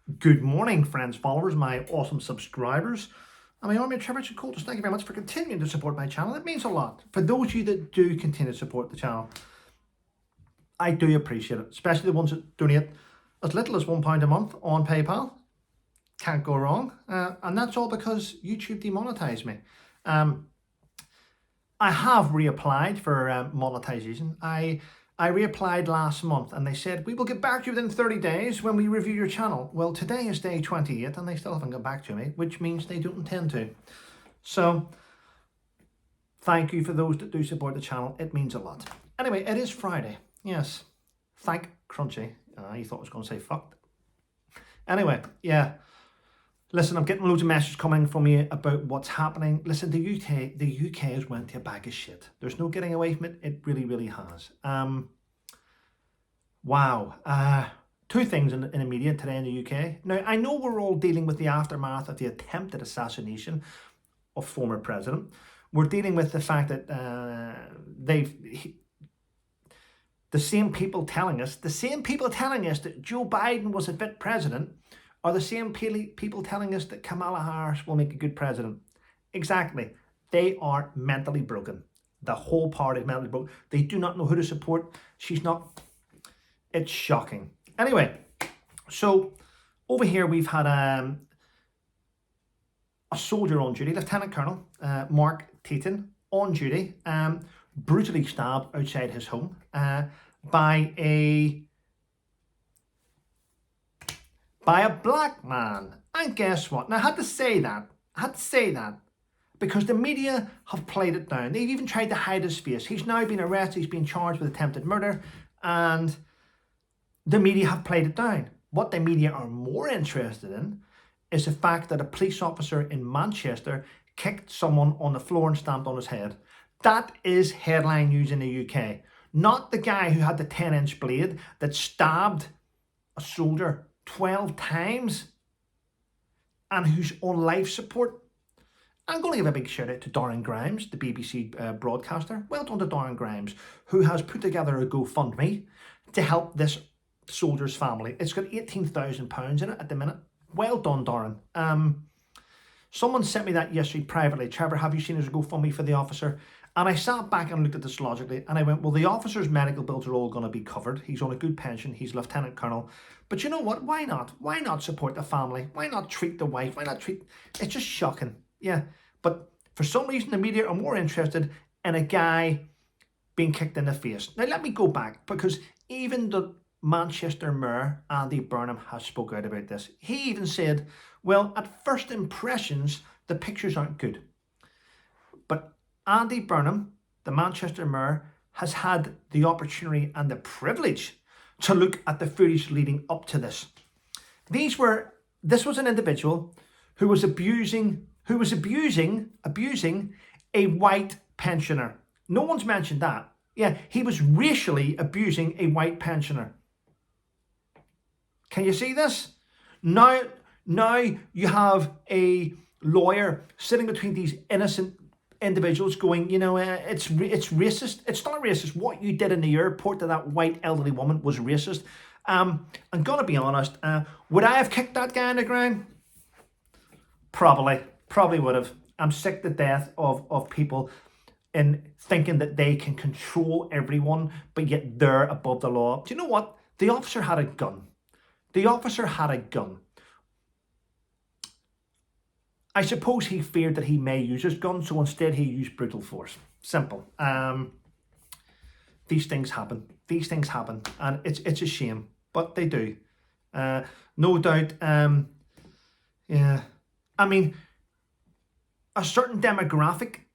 Good morning, friends, followers, my awesome subscribers, and my army of Trevor Coulters. Thank you very much for continuing to support my channel. It means a lot. For those of you that do continue to support the channel, I do appreciate it, especially the ones that donate as little as £1 a month on PayPal. Can't go wrong. And that's all because YouTube demonetized me. I have reapplied for monetization. I reapplied last month and they said, we will get back to you within 30 days when we review your channel. Well, today is day 28 and they still haven't got back to me, which means they don't intend to. So thank you for those that do support the channel. It means a lot. Anyway, it is Friday. Yes. Thank Crunchy. You thought I was going to say fucked. Anyway, yeah. Listen, I'm getting loads of messages coming from you about what's happening. Listen, the UK has went to a bag of shit. There's no getting away from it. It really, really has. Wow. Two things in the media today in the UK. Now, I know we're all dealing with the aftermath of the attempted assassination of former president. We're dealing with the fact that the same people telling us that Joe Biden was a fit president are the same people telling us that Kamala Harris will make a good president. Exactly. They are mentally broken. The whole party is mentally broken. They do not know who to support. She's not. It's shocking. Anyway, so over here we've had a soldier on duty, Lieutenant Colonel Mark Teaton, on duty, brutally stabbed outside his home by a black man. And guess what? Now, I had to say that because the media have played it down. They've even tried to hide his face. He's now been arrested. He's been charged with attempted murder, and the media have played it down. What the media are more interested in is the fact that a police officer in Manchester kicked someone on the floor and stamped on his head. That is headline news in the UK. Not the guy who had the 10-inch blade that stabbed a soldier 12 times and who's on life support. I'm going to give a big shout out to Darren Grimes, the BBC broadcaster. Well done to Darren Grimes, who has put together a GoFundMe to help this soldier's family. It's got £18,000 in it at the minute. Well done, Darren. Someone sent me that yesterday privately. Trevor, have you seen his GoFundMe for the officer? And I sat back and looked at this logically and I went, well, the officer's medical bills are all going to be covered. He's on a good pension. He's Lieutenant Colonel. But you know what? Why not? Why not support the family? Why not treat the wife? Why not treat... It's just shocking. Yeah. But for some reason, the media are more interested in a guy being kicked in the face. Now, let me go back, because even the Manchester Mayor, Andy Burnham, has spoke out about this. He even said, well, at first impressions, the pictures aren't good. But Andy Burnham, the Manchester Mayor, has had the opportunity and the privilege to look at the footage leading up to this. This was an individual who was abusing a white pensioner. No one's mentioned that. Yeah, he was racially abusing a white pensioner. Can you see this? Now you have a lawyer sitting between these innocent individuals going, you know, it's racist. It's not racist. What you did in the airport to that white elderly woman was racist. I'm gonna be honest. Would I have kicked that guy in the ground? Probably would have. I'm sick to death of people in thinking that they can control everyone, but yet they're above the law. Do you know what? The officer had a gun. I suppose he feared that he may use his gun, so instead he used brutal force. Simple. These things happen. And it's a shame, but they do. No doubt. Yeah. I mean, a certain demographic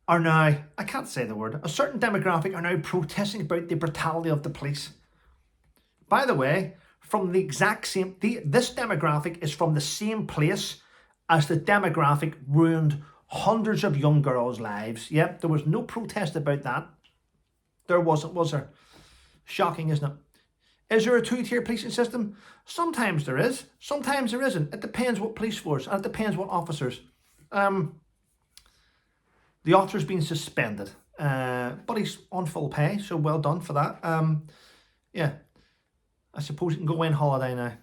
are now, I can't say the word, a certain demographic are now protesting about the brutality of the police. By the way, from the exact same, this demographic is from the same place as the demographic ruined hundreds of young girls' lives. Yep, there was no protest about that. There wasn't, was there? Shocking, isn't it? Is there a two-tier policing system? Sometimes there is. Sometimes there isn't. It depends what police force, and it depends what officers. The officer's been suspended, but he's on full pay, so well done for that. Yeah, I suppose he can go away on holiday now.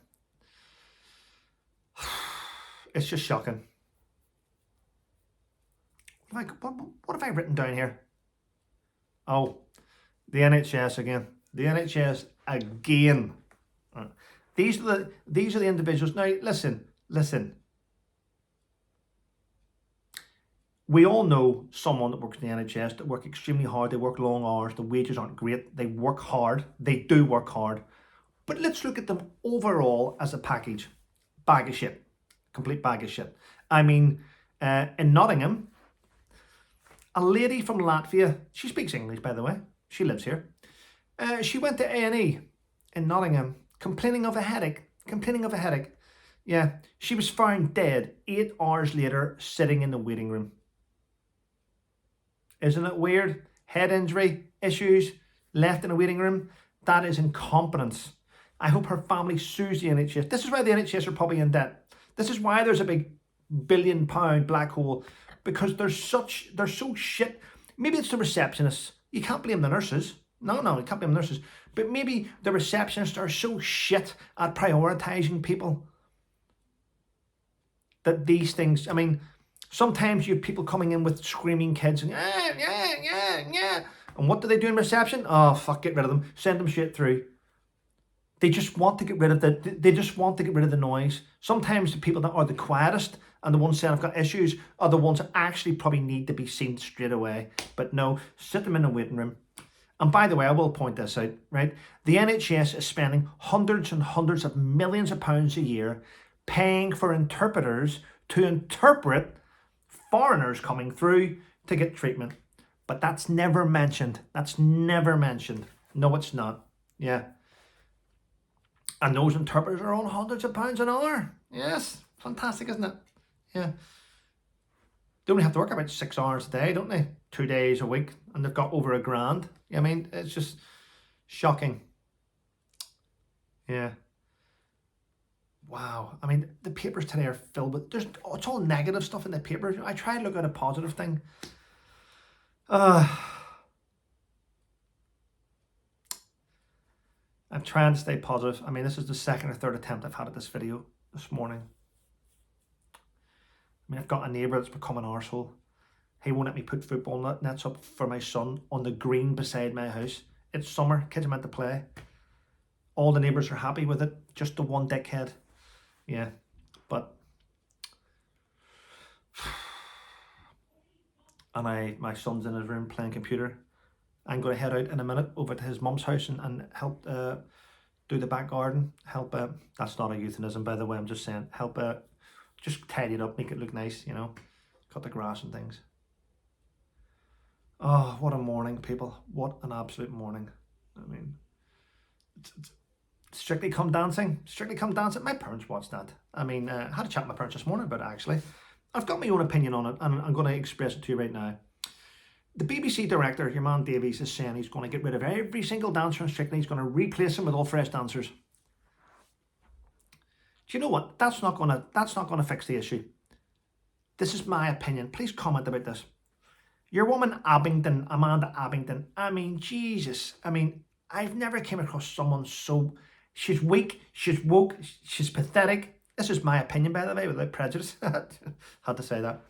It's just shocking. Like, what have I written down here? Oh, the NHS again. The NHS again. These are the individuals. Now, listen. We all know someone that works in the NHS that work extremely hard. They work long hours. The wages aren't great. They work hard. They do work hard. But let's look at them overall as a package. Bag of shit. Complete bag of shit. I mean, in Nottingham, a lady from Latvia, she speaks English, by the way. She lives here. She went to A&E in Nottingham, complaining of a headache. Yeah, she was found dead 8 hours later, sitting in the waiting room. Isn't it weird? Head injury, issues, left in a waiting room. That is incompetence. I hope her family sues the NHS. This is why the NHS are probably in debt. This is why there's a big £1 billion black hole, because they're so shit. Maybe it's the receptionists. You can't blame the nurses. No, you can't blame the nurses. But maybe the receptionists are so shit at prioritising people that these things, I mean, sometimes you have people coming in with screaming kids and yeah. And what do they do in reception? Oh, fuck, get rid of them. Send them straight through. They just want to get rid of the noise. Sometimes the people that are the quietest and the ones saying I've got issues are the ones that actually probably need to be seen straight away. But no, sit them in a waiting room. And by the way, I will point this out, right? The NHS is spending hundreds and hundreds of millions of pounds a year paying for interpreters to interpret foreigners coming through to get treatment. But that's never mentioned. No, it's not. Yeah. And those interpreters are on hundreds of pounds an hour. Yes, fantastic, isn't it? Yeah. They only have to work about 6 hours a day, don't they? 2 days a week, and they've got over £1,000. I mean, it's just shocking. Yeah. Wow. I mean, the papers today are filled with, it's all negative stuff in the papers. I try to look at a positive thing. I'm trying to stay positive. I mean, this is the second or third attempt I've had at this video this morning. I mean, I've got a neighbour that's become an arsehole. He won't let me put football nets up for my son on the green beside my house. It's summer, kids are meant to play. All the neighbours are happy with it, just the one dickhead. Yeah, but... And my son's in his room playing computer. I'm going to head out in a minute over to his mum's house and help do the back garden. Help, that's not a euphemism, by the way, I'm just saying. Help just tidy it up, make it look nice, you know. Cut the grass and things. Oh, what a morning, people. What an absolute morning. I mean, it's Strictly Come Dancing. My parents watched that. I mean, I had a chat with my parents this morning about it, actually. I've got my own opinion on it, and I'm going to express it to you right now. The BBC director, your man Davies, is saying he's going to get rid of every single dancer in Strictly. He's going to replace them with all fresh dancers. Do you know what? That's not going to fix the issue. This is my opinion. Please comment about this. Your woman Amanda Abington. I mean, Jesus. I mean, I've never came across someone so... She's weak, she's woke, she's pathetic. This is my opinion, by the way, without prejudice. Had to say that.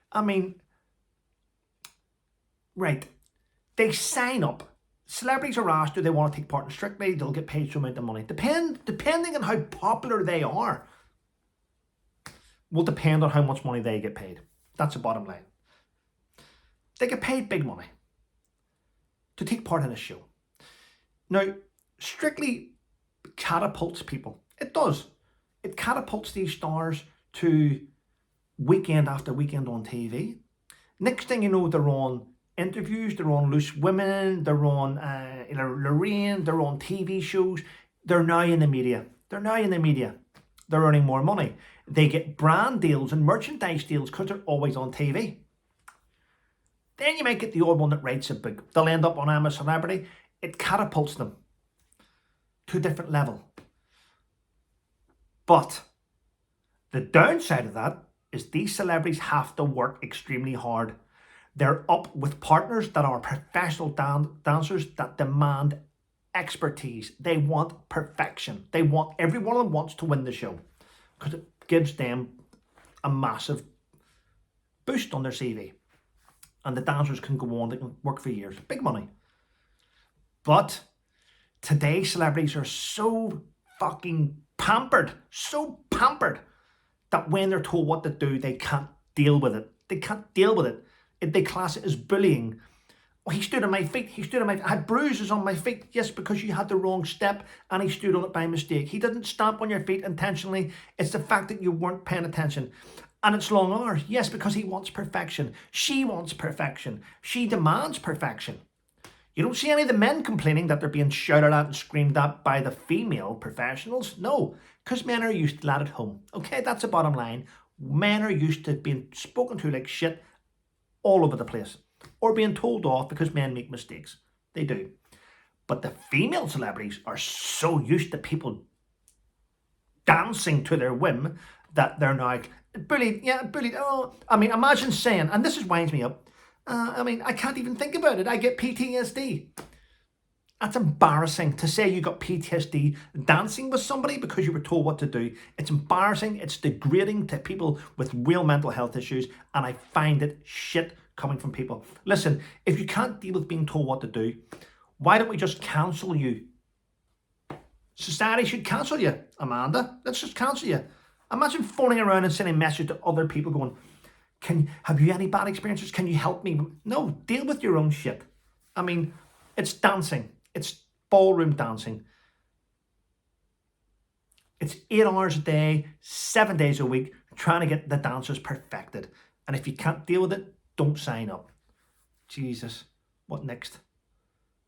I mean, right. They sign up. Celebrities are asked, do they want to take part in Strictly? They'll get paid some amount of money. Depending on how popular they are, will depend on how much money they get paid. That's the bottom line. They get paid big money to take part in a show. Now, Strictly catapults people. It does. It catapults these stars to weekend after weekend on TV. Next thing you know, they're on interviews, they're on Loose Women, they're on Lorraine, they're on TV shows. They're now in the media. They're earning more money. They get brand deals and merchandise deals because they're always on TV. Then you might get the odd one that writes a book. They'll end up on I'm a Celebrity. It catapults them to a different level. But the downside of that is these celebrities have to work extremely hard. They're up with partners that are professional dancers that demand expertise. They want perfection. Every one of them wants to win the show because it gives them a massive boost on their CV. And the dancers can go on, they can work for years. Big money. But today today's celebrities are so fucking pampered, that when they're told what to do, they can't deal with it. They can't deal with it. They class it as bullying. Oh, he stood on my feet. He stood on my feet. I had bruises on my feet. Yes, because you had the wrong step and he stood on it by mistake. He didn't stamp on your feet intentionally. It's the fact that you weren't paying attention. And it's long hours. Yes, because he wants perfection. She wants perfection. She demands perfection. You don't see any of the men complaining that they're being shouted at and screamed at by the female professionals. No, because men are used to that at home. Okay, that's the bottom line. Men are used to being spoken to like shit all over the place, or being told off because men make mistakes. They do. But the female celebrities are so used to people dancing to their whim that they're now bullied. Yeah, bullied. Oh, I mean, imagine saying, and this winds me up, I can't even think about it. I get PTSD. That's embarrassing to say you got PTSD dancing with somebody because you were told what to do. It's embarrassing. It's degrading to people with real mental health issues. And I find it shit coming from people. Listen, if you can't deal with being told what to do, why don't we just cancel you? Society should cancel you, Amanda. Let's just cancel you. Imagine phoning around and sending messages to other people going, have you any bad experiences? Can you help me? No, deal with your own shit. I mean, it's dancing. It's ballroom dancing. It's 8 hours a day, 7 days a week, trying to get the dancers perfected. And if you can't deal with it, don't sign up. Jesus, what next?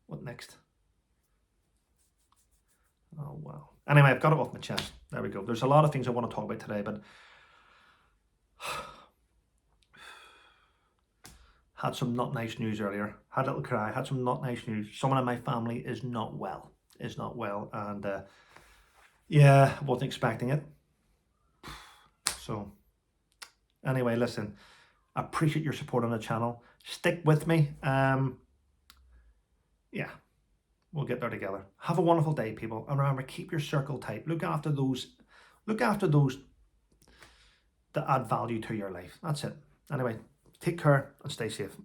What next? Oh, wow. Anyway, I've got it off my chest. There we go. There's a lot of things I want to talk about today, but had some not nice news earlier. Had a little cry. Had some not nice news. Someone in my family is not well. And yeah, I wasn't expecting it. So anyway, listen, I appreciate your support on the channel. Stick with me. Yeah, we'll get there together. Have a wonderful day, people. And remember, keep your circle tight. Look after those that add value to your life. That's it. Anyway, take care and stay safe.